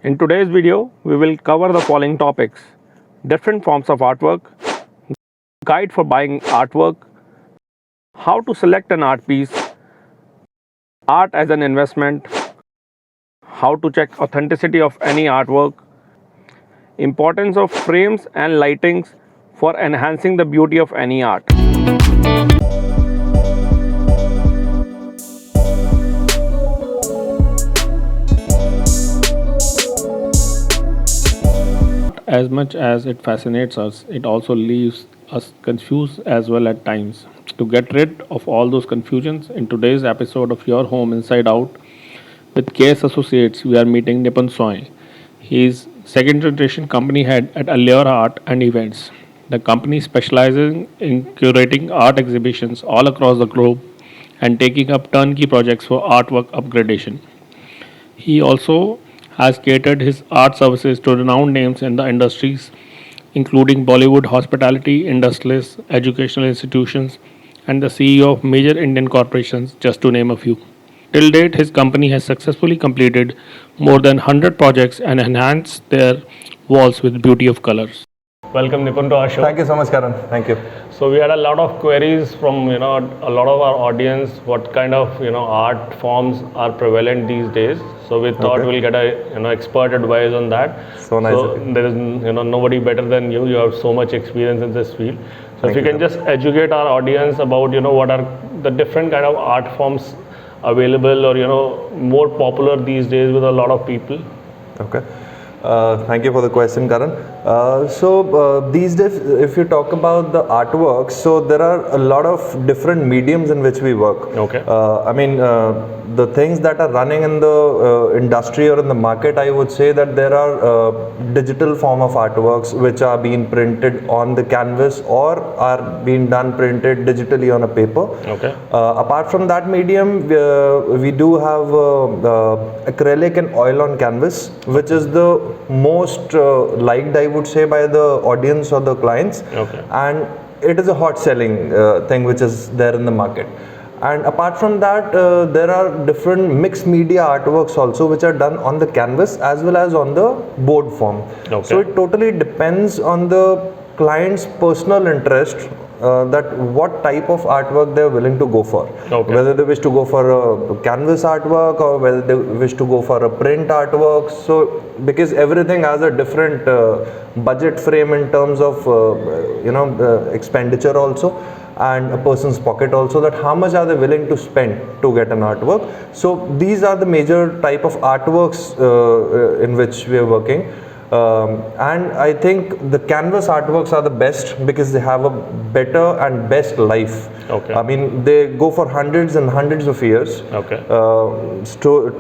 In today's video, we will cover the following topics: different forms of artwork, guide for buying artwork, how to select an art piece, art as an investment, how to check authenticity of any artwork, importance of frames and lightings for enhancing the beauty of any art. As much as it fascinates us, it also leaves us confused as well at times. To get rid of all those confusions, in today's episode of Your Home Inside Out with KS Associates, we are meeting Nipun Soy. He is second generation company head at Allure Art and Events. The company specializes in curating art exhibitions all across the globe and taking up turnkey projects for artwork upgradation. He also has catered his art services to renowned names in the industries, including Bollywood hospitality, industrialists, educational institutions, and the CEO of major Indian corporations, just to name a few. Till date, his company has successfully completed more than 100 projects and enhanced their walls with beauty of colors. Welcome, Nipun, to our show. Thank you so much, Karan. Thank you. So we had a lot of queries from a lot of our audience. What kind of art forms are prevalent these days? So we thought we'll get a expert advice on that. So nice of you. There is nobody better than you. You have so much experience in this field. So if Thank you you, can just educate our audience about what are the different kind of art forms available or more popular these days with a lot of people. Okay. Thank you for the question, Karan. These days, if you talk about the artworks, so there are a lot of different mediums in which we work. Okay. The things that are running in the industry or in the market, I would say that there are digital form of artworks which are being printed on the canvas or are being done printed digitally on a paper. Okay. Apart from that medium, we do have acrylic and oil on canvas, which is the most liked, I would say, by the audience or the clients. Okay. And it is a hot selling thing which is there in the market. And apart from that, there are different mixed media artworks also which are done on the canvas as well as on the board form. Okay. So it totally depends on the client's personal interest, that what type of artwork they are willing to go for. Okay. Whether they wish to go for a canvas artwork or whether they wish to go for a print artwork. So because everything has a different budget frame in terms of expenditure also, and a person's pocket also, that how much are they willing to spend to get an artwork. So these are the major type of artworks in which we are working. And I think the canvas artworks are the best because they have a better and best life. Okay. I mean, they go for hundreds and hundreds of years. Okay.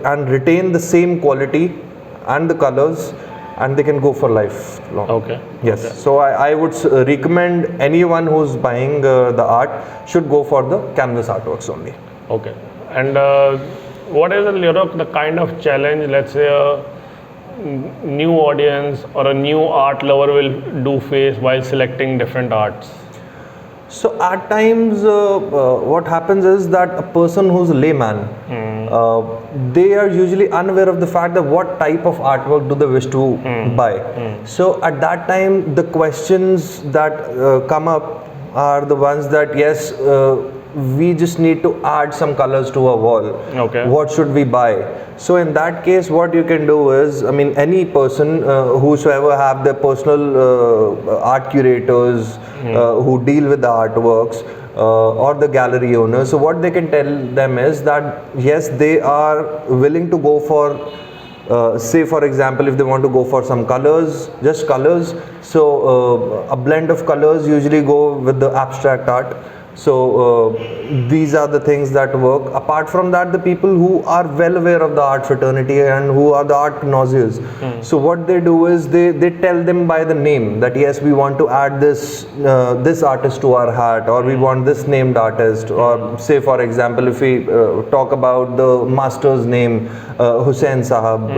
And retain the same quality and the colors, and they can go for lifelong. Okay. Yes. Okay. So I would recommend anyone who's buying the art should go for the canvas artworks only. Okay. And what is the kind of challenge, let's say, a new audience or a new art lover will do face while selecting different arts? So at times, what happens is that a person who's a layman, they are usually unaware of the fact that what type of artwork do they wish to buy. So at that time, the questions that come up are the ones that yes, we just need to add some colors to a wall. Okay. What should we buy? So in that case, what you can do is, I mean, any person whosoever have their personal art curators who deal with the artworks or the gallery owners. So what they can tell them is that yes, they are willing to go for say for example, if they want to go for some colors, just colors. So a blend of colors usually go with the abstract art. So these are the things that work. Apart from that, the people who are well aware of the art fraternity and who are the art connoisseurs, so what they do is they tell them by the name that yes, we want to add this this artist to our hat, or we want this named artist, or say for example, if we talk about the master's name, Hussain Sahab,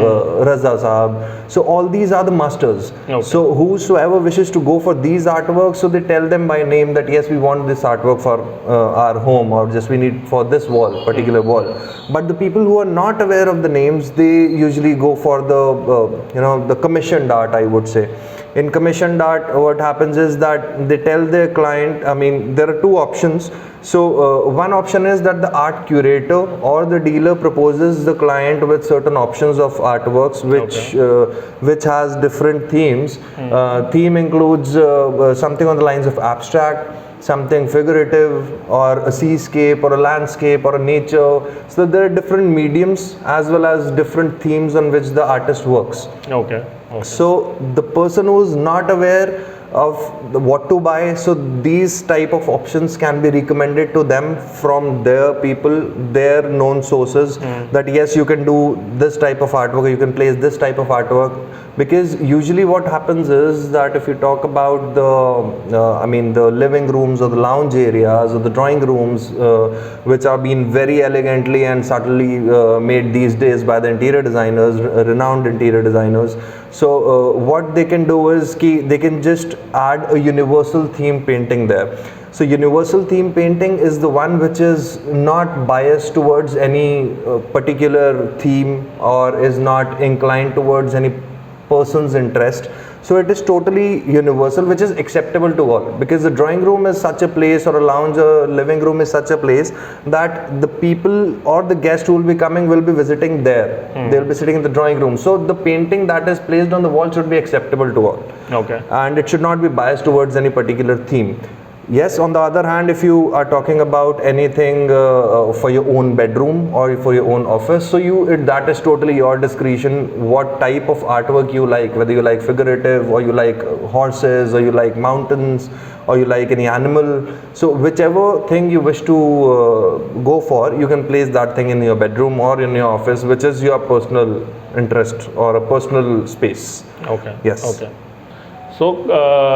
Raza Sahab. So all these are the masters. Okay. So whosoever wishes to go for these artworks, so they tell them by name that yes, we want this artwork for our home, or just we need for this wall, particular wall. But the people who are not aware of the names, they usually go for the commissioned art, I would say. In commissioned art, what happens is that they tell their client, I mean, there are two options. So one option is that the art curator or the dealer proposes the client with certain options of artworks which has different themes. Theme includes something on the lines of abstract, something figurative, or a seascape, or a landscape, or a nature. So there are different mediums as well as different themes on which the artist works. Okay. So the person who is not aware of what to buy, so these type of options can be recommended to them from their people, their known sources, that yes, you can do this type of artwork, or you can place this type of artwork. Because usually what happens is that if you talk about the living rooms or the lounge areas or the drawing rooms, which are being very elegantly and subtly made these days by the interior designers, renowned interior designers. So what they can do is they can just add a universal theme painting there. So universal theme painting is the one which is not biased towards any particular theme, or is not inclined towards any person's interest. So it is totally universal, which is acceptable to all, because the drawing room is such a place, or a lounge or living room is such a place, that the people or the guest who will be coming will be visiting there. They will be sitting in the drawing room. So the painting that is placed on the wall should be acceptable to all. Okay. And it should not be biased towards any particular theme. Yes, on the other hand, if you are talking about anything for your own bedroom or for your own office, so that is totally your discretion what type of artwork you like, whether you like figurative, or you like horses, or you like mountains, or you like any animal. So whichever thing you wish to go for, you can place that thing in your bedroom or in your office, which is your personal interest or a personal space. Okay. Yes. Okay. So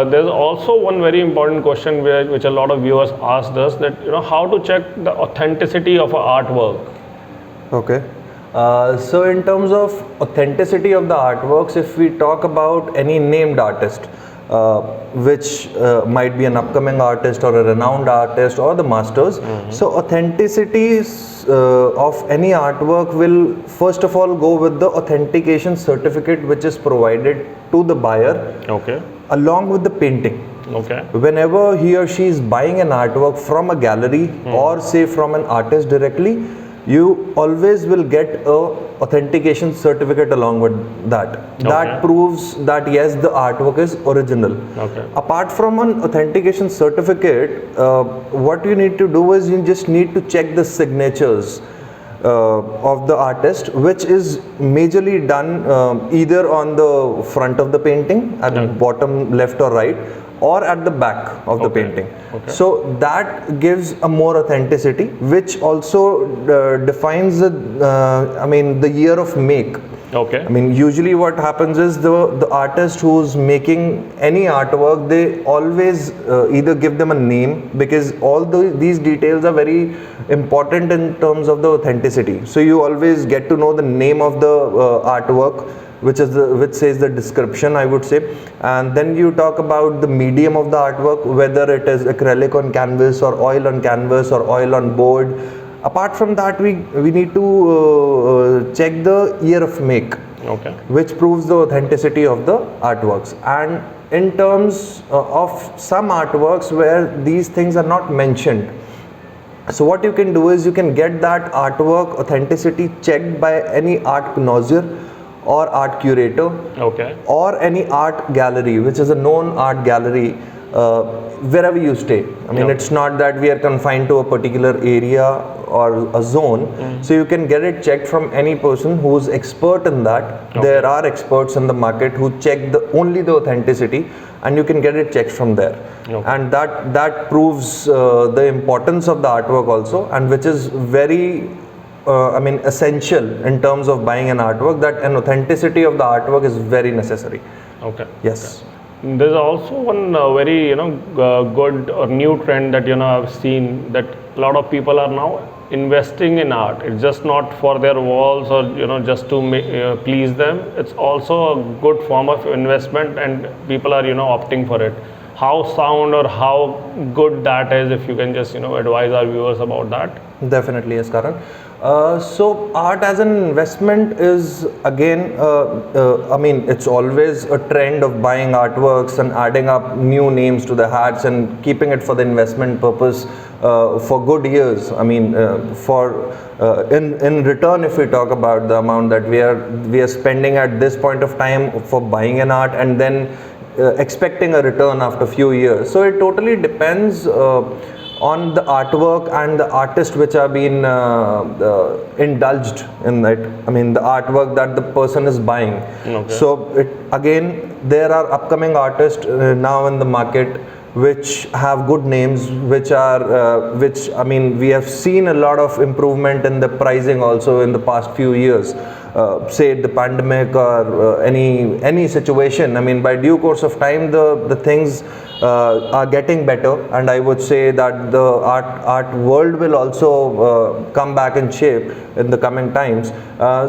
there's also one very important question which a lot of viewers asked us, that how to check the authenticity of an artwork. Okay. So in terms of authenticity of the artworks, if we talk about any named artist, which might be an upcoming artist or a renowned artist or the masters, so authenticity of any artwork will first of all go with the authentication certificate which is provided to the buyer, Okay. along with the painting. Okay. Whenever he or she is buying an artwork from a gallery or say from an artist directly, you always will get a authentication certificate along with that. That proves that yes, the artwork is original. Okay. Apart from an authentication certificate, what you need to do is you just need to check the signatures of the artist, which is majorly done either on the front of the painting, at the bottom left or right, or at the back of the painting. Okay. So that gives a more authenticity, which also defines the year of make. Okay. I mean, usually what happens is the artist who's making any artwork, they always either give them a name, because all these details are very important in terms of the authenticity. So you always get to know the name of the artwork, which says the description, I would say. And then you talk about the medium of the artwork, whether it is acrylic on canvas, or oil on canvas, or oil on board. Apart from that, we need to check the year of make, Okay. which proves the authenticity of the artworks. And in terms of some artworks where these things are not mentioned, so what you can do is you can get that artwork authenticity checked by any art connoisseur or art curator, Okay. or any art gallery, which is a known art gallery wherever you stay. I mean, it's not that we are confined to a particular area or a zone. So you can get it checked from any person who's expert in that. There are experts in the market who check only the authenticity, and you can get it checked from there. And that proves the importance of the artwork also, and which is very essential in terms of buying an artwork, that an authenticity of the artwork is very necessary. Okay. Yes. There's also one very good or new trend that I've seen, that a lot of people are now investing in art. It's just not for their walls or just to please them. It's also a good form of investment, and people are opting for it. How sound or how good that is, if you can just advise our viewers about that. Definitely, yes, Karan. So art as an investment is again, I mean, it's always a trend of buying artworks and adding up new names to the hats and keeping it for the investment purpose for good years. I mean, in return, if we talk about the amount that we are spending at this point of time for buying an art and then expecting a return after few years. So it totally depends on the artwork and the artist which are being indulged in it. I mean, the artwork that the person is buying. Okay. So again, there are upcoming artists now in the market which have good names, which I mean, we have seen a lot of improvement in the pricing also in the past few years. Say the pandemic or any situation. I mean, by due course of time, the things are getting better, and I would say that the art world will also come back in shape in the coming times.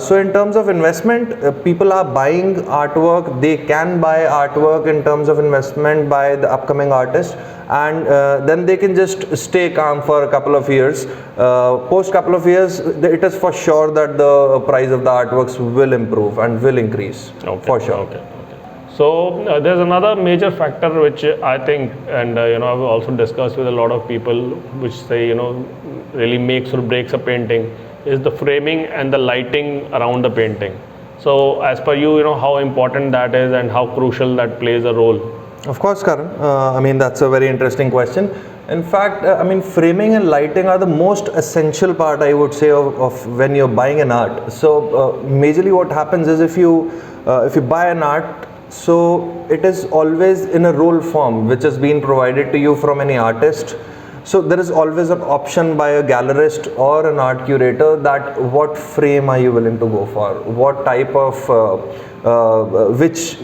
So in terms of investment, people are buying artwork. They can buy artwork in terms of investment by the upcoming artist, and then they can just stay calm for a couple of years. Post couple of years, it is for sure that the price of the artworks will improve and will increase. Okay. For sure. Okay. So there's another major factor which I think, and I've also discussed with a lot of people, which say really makes or breaks a painting, is the framing and the lighting around the painting. So as per you, how important that is and how crucial that plays a role. Of course, Karan. I mean, that's a very interesting question. In fact, I mean, framing and lighting are the most essential part, I would say, of when you're buying an art. So majorly what happens is if you buy an art, so it is always in a roll form which has been provided to you from any artist. So there is always an option by a gallerist or an art curator that what frame are you willing to go for, what type of which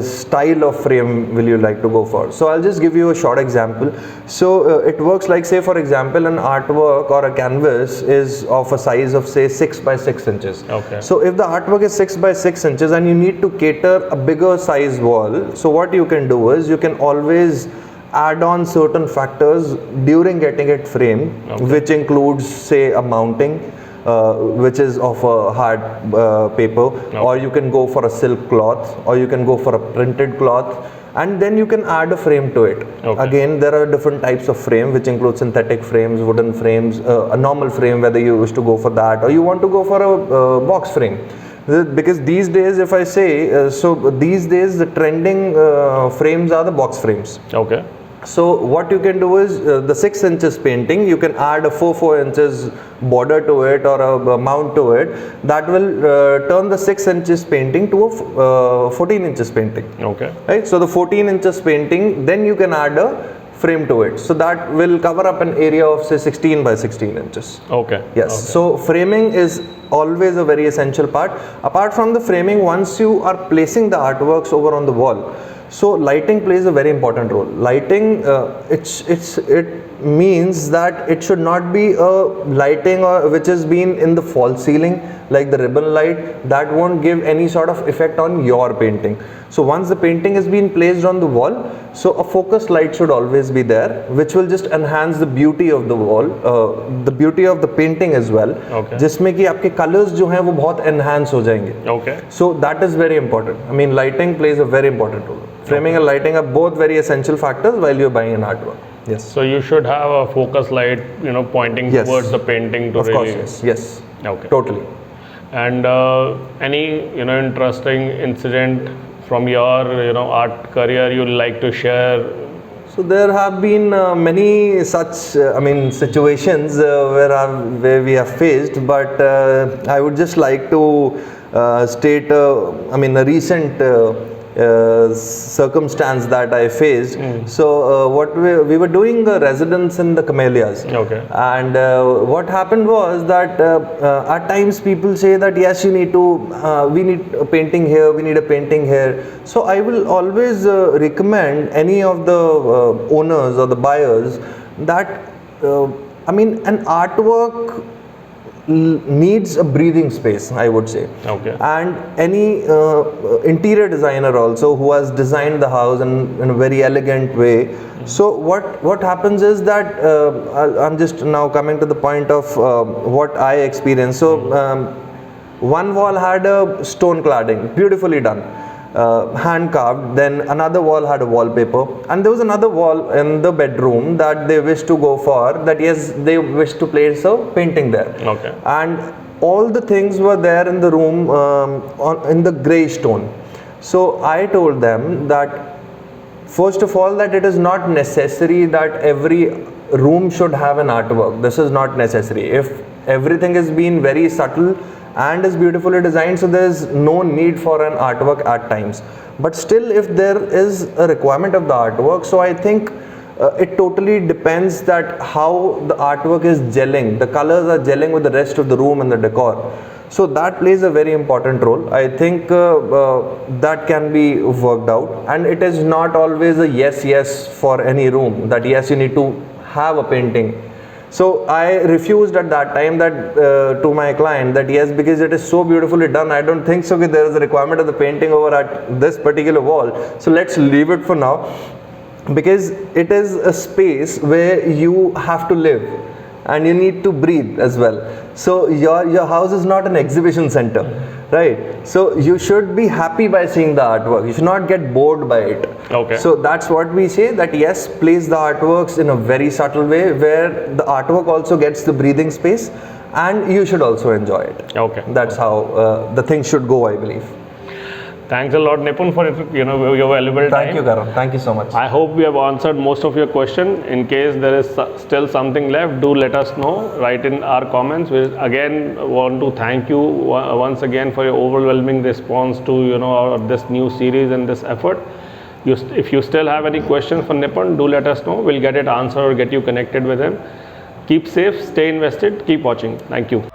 style of frame will you like to go for. So I'll just give you a short example. So it works like, say for example, an artwork or a canvas is of a size of say 6 by 6 inches. Okay. So if the artwork is 6 by 6 inches and you need to cater a bigger size wall, so what you can do is you can always add on certain factors during getting it framed, which includes say a mounting, which is of a hard paper, or you can go for a silk cloth, or you can go for a printed cloth, and then you can add a frame to it. Again, there are different types of frame, which include synthetic frames, wooden frames, a normal frame, whether you wish to go for that or you want to go for a box frame. Because these days, if I say, these days the trending frames are the box frames. Okay. So what you can do is the 6 inches painting, you can add a 4 inches border to it or a mount to it. That will turn the 6 inches painting to a 14 inches painting. Okay. Right. So the 14 inches painting, then you can add a frame to it. So that will cover up an area of say 16 by 16 inches. Okay. Yes. Okay. So framing is always a very essential part. Apart from the framing, once you are placing the artworks over on the wall, so lighting plays a very important role. Lighting, it means that it should not be a lighting which has been in the false ceiling, like the ribbon light. That won't give any sort of effect on your painting. So once the painting has been placed on the wall, so a focus light should always be there, which will just enhance the beauty of the wall, the beauty of the painting as well. Okay. जिसमें कि आपके colors जो हैं वो बहुत enhance हो जाएंगे. Okay. So that is very important. I mean, lighting plays a very important role. Framing and lighting are both very essential factors while you're buying an artwork. Yes. So you should have a focus light, pointing Yes. towards the painting to Of really. course, yes. Okay. Totally. And any interesting incident from your art career you'd like to share? So there have been many such situations where we have faced, but I would just like to state a recent circumstance that I faced. So what we were doing a residence in the Camellias. Okay. And what happened was that at times people say that yes, you need to, we need a painting here, we need a painting here. So I will always recommend any of the owners or the buyers that an artwork needs a breathing space, I would say. Okay. And any interior designer also who has designed the house in a very elegant way. So what happens is that I'm just now coming to the point of what I experienced. So one wall had a stone cladding, beautifully done, hand carved. Then another wall had a wallpaper, and there was another wall in the bedroom that they wished to go for, that yes, they wish to place a painting there. Okay. And all the things were there in the room in the grey stone. So I told them that first of all, that it is not necessary that every room should have an artwork. This is not necessary. If everything is being very subtle and is beautifully designed, so there is no need for an artwork at times. But still, if there is a requirement of the artwork, so I think it totally depends that how the artwork is gelling, the colors are gelling with the rest of the room and the decor. So that plays a very important role. I think that can be worked out, and it is not always a yes for any room, that yes, you need to have a painting. So I refused at that time that to my client that yes, because it is so beautifully done, I don't think so that there is a requirement of the painting over at this particular wall. So let's leave it for now, because it is a space where you have to live and you need to breathe as well. So your house is not an exhibition center, right? So you should be happy by seeing the artwork. You should not get bored by it. Okay. So that's what we say, that yes, place the artworks in a very subtle way where the artwork also gets the breathing space, and you should also enjoy it. Okay. That's how the thing should go, I believe. Thanks a lot, Nipun, for your valuable time. Thank you, Karan. Thank you so much. I hope we have answered most of your question. In case there is still something left, do let us know. Write in our comments. We again want to thank you once again for your overwhelming response to this new series and this effort. If you still have any questions for Nipun, do let us know. We'll get it answered or get you connected with him. Keep safe, stay invested, keep watching. Thank you.